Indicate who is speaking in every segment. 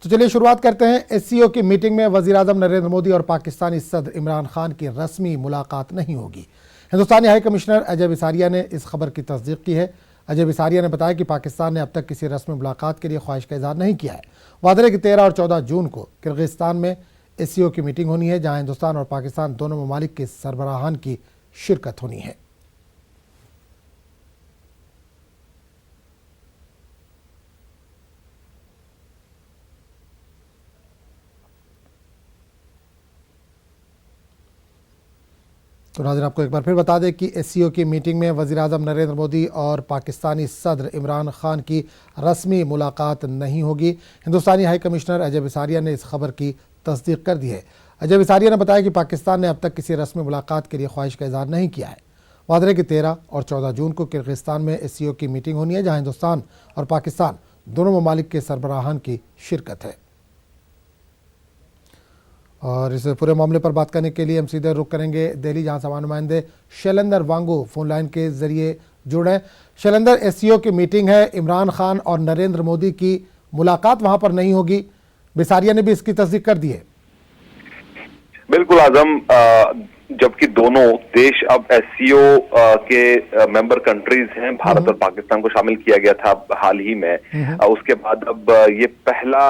Speaker 1: तो चलिए शुरुआत करते हैं। एससीओ की मीटिंग में वज़ीर-ए-आज़म नरेंद्र मोदी और पाकिस्तानी सदर इमरान खान की रस्मी मुलाकात नहीं होगी। हिंदुस्तानी हाई कमिश्नर अजय बिसारिया ने इस खबर की तस्दीक की है। अजय बिसारिया ने बताया कि पाकिस्तान ने अब तक किसी रस्मी मुलाकात के लिए ख्वाहिश का इजहार नहीं किया है। वादे है कि 13 और 14 जून को किर्गिस्तान में एससीओ की मीटिंग होनी है, जहां हिंदुस्तान और पाकिस्तान दोनों ममालिक के सरबराहान की शिरकत होनी है। तो नाज़रीन, आपको एक बार फिर बता दें कि एससीओ की मीटिंग में वज़ीर-ए-आज़म नरेंद्र मोदी और पाकिस्तानी सदर इमरान खान की रस्मी मुलाकात नहीं होगी। हिंदुस्तानी हाई कमिश्नर अजय बिसारिया ने इस खबर की तस्दीक कर दी है। अजय बिसारिया ने बताया कि पाकिस्तान ने अब तक किसी रस्मी मुलाकात के लिए ख्वाहिश का इजहार नहीं किया है। वादे कि 13 और 14 जून को किर्गिस्तान में एससीओ की मीटिंग होनी है, जहाँ हिंदुस्तान और पाकिस्तान दोनों ममालिक के सरबराहान की शिरकत है। और इस पूरे मामले पर बात करने के लिए हम सीधे रुख करेंगे दिल्ली, जहां सभा नुमाइंदे शैलेंद्र वांगू फोन लाइन के जरिए जुड़े हैं। शैलेंद्र, एससीओ की मीटिंग है, इमरान खान और नरेंद्र मोदी की मुलाकात वहां पर नहीं होगी। बिसारिया ने भी इसकी तस्दीक कर दी है।
Speaker 2: बिल्कुल आजम, जबकि दोनों देश अब एससीओ के मेंबर कंट्रीज हैं, भारत और पाकिस्तान को शामिल किया गया था हाल ही में। उसके बाद अब ये पहला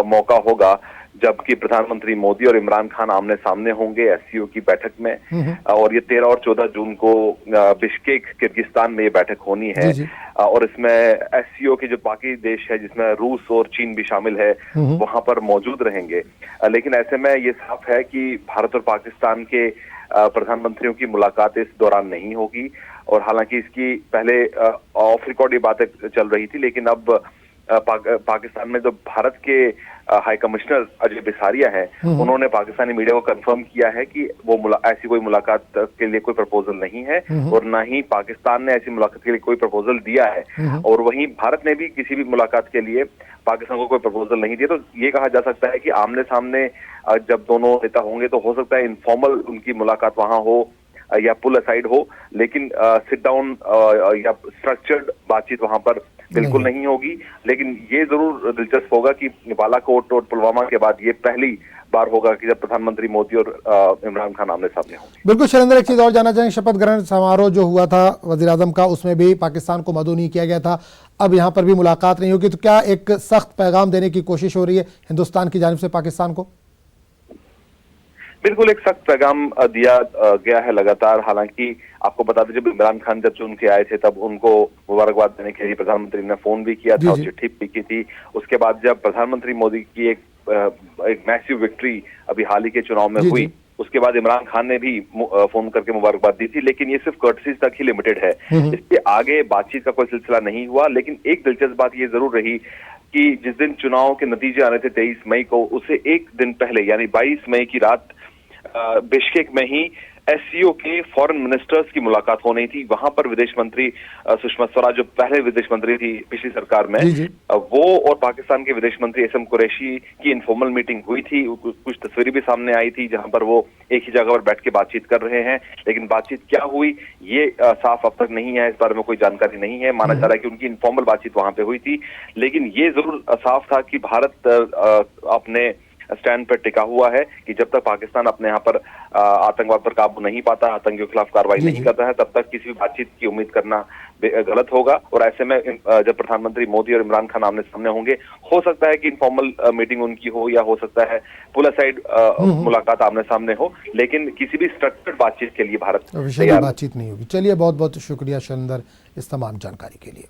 Speaker 2: मौका होगा जबकि प्रधानमंत्री मोदी और इमरान खान आमने सामने होंगे एससीओ की बैठक में। और ये 13 और 14 जून को बिश्केक किर्गिस्तान में ये बैठक होनी है। और इसमें एससीओ के जो बाकी देश है, जिसमें रूस और चीन भी शामिल है, वहां पर मौजूद रहेंगे। लेकिन ऐसे में ये साफ है कि भारत और पाकिस्तान के प्रधानमंत्रियों की मुलाकात इस दौरान नहीं होगी। और हालांकि इसकी पहले ऑफ रिकॉर्ड ये बातें चल रही थी, लेकिन अब पाकिस्तान में जो भारत के हाई कमिश्नर अजय बिसारिया हैं, उन्होंने पाकिस्तानी मीडिया को कंफर्म किया है कि वो ऐसी कोई मुलाकात के लिए कोई प्रपोजल नहीं है और ना ही पाकिस्तान ने ऐसी मुलाकात के लिए कोई प्रपोजल दिया है। और वहीं भारत ने भी किसी भी मुलाकात के लिए पाकिस्तान को कोई प्रपोजल नहीं दिया। तो ये कहा जा सकता है कि आमने सामने जब दोनों नेता होंगे तो हो सकता है इनफॉर्मल उनकी मुलाकात वहां हो या पुल असाइड हो, लेकिन सिट डाउन या स्ट्रक्चर्ड बातचीत वहां पर बिल्कुल नहीं होगी। लेकिन ये जरूर दिलचस्प होगा कि बालाकोट और पुलवामा के बाद ये पहली बार होगा कि जब प्रधानमंत्री मोदी और इमरान खान आमने सामने होंगे।
Speaker 1: बिल्कुल शैलेंद्र, एक चीज और जानना चाहेंगे, शपथ ग्रहण समारोह जो हुआ था वज़ीर-ए-आज़म का, उसमें भी पाकिस्तान को मदऊ नहीं किया गया था। अब यहाँ पर भी मुलाकात नहीं होगी, तो क्या एक सख्त पैगाम देने की कोशिश हो रही है हिंदुस्तान की जानिब से पाकिस्तान को?
Speaker 2: बिल्कुल एक सख्त पैगाम दिया गया है लगातार। हालांकि आपको बता दें, जब इमरान खान जब चुन के आए थे तब उनको मुबारकबाद देने के लिए प्रधानमंत्री ने फोन भी किया था और चिट्ठी भी की थी। उसके बाद जब प्रधानमंत्री मोदी की एक मैसिव विक्ट्री अभी हाल ही के चुनाव में हुई, उसके बाद इमरान खान ने भी फोन करके मुबारकबाद दी थी, लेकिन ये सिर्फ कर्टसीज तक ही लिमिटेड है। इसके आगे बातचीत का कोई सिलसिला नहीं हुआ। लेकिन एक दिलचस्प बात ये जरूर रही कि जिस दिन चुनाव के नतीजे आने थे 23 मई को, उसे एक दिन पहले यानी 22 मई की रात बिश्केक में ही एससीओ के फॉरेन मिनिस्टर्स की मुलाकात होनी थी। वहां पर विदेश मंत्री सुषमा स्वराज, जो पहले विदेश मंत्री थी पिछली सरकार में, वो और पाकिस्तान के विदेश मंत्री एसएम कुरैशी की इनफॉर्मल मीटिंग हुई थी। कुछ तस्वीरें भी सामने आई थी जहां पर वो एक ही जगह पर बैठ के बातचीत कर रहे हैं। लेकिन बातचीत क्या हुई ये साफ अब तक नहीं है, इस बारे में कोई जानकारी नहीं है। माना जा रहा है कि उनकी इनफॉर्मल बातचीत वहां पे हुई थी, लेकिन ये जरूर साफ था कि भारत अपने स्टैंड पर टिका हुआ है कि जब तक पाकिस्तान अपने यहाँ पर आतंकवाद पर काबू नहीं पाता, आतंकियों के खिलाफ कार्रवाई नहीं करता है, तब तक किसी भी बातचीत की उम्मीद करना गलत होगा। और ऐसे में जब प्रधानमंत्री मोदी और इमरान खान आमने सामने होंगे, हो सकता है कि इनफॉर्मल मीटिंग उनकी हो या हो सकता है पुल असाइड मुलाकात आमने सामने हो, लेकिन किसी भी स्ट्रक्चर्ड बातचीत के लिए भारत तैयार
Speaker 1: बातचीत नहीं होगी। चलिए, बहुत बहुत शुक्रिया शैलेंद्र इस तमाम जानकारी के लिए।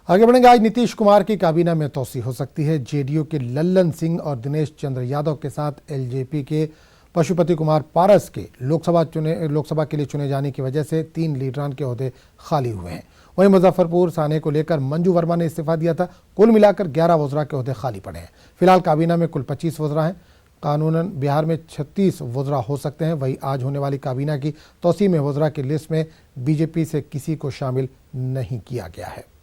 Speaker 1: आगे बढ़ेंगे। आज नीतीश कुमार की काबीना में तोसी हो सकती है। जेडीयू के लल्लन सिंह और दिनेश चंद्र यादव के साथ एलजेपी के पशुपति कुमार पारस के लोकसभा के लिए चुने जाने की वजह से 3 लीडरान के ओहदे खाली हुए हैं। वहीं मुजफ्फरपुर साने को लेकर मंजू वर्मा ने इस्तीफा दिया था। कुल मिलाकर 11 वज़रा के ओहदे खाली पड़े हैं। फिलहाल काबीना में कुल 25 वज़रा हैं। कानूनन बिहार में 36 वज़रा हो सकते हैं। वहीं आज होने वाली काबीना की तोसी में वज़रा की लिस्ट में बीजेपी से किसी को शामिल नहीं किया गया है।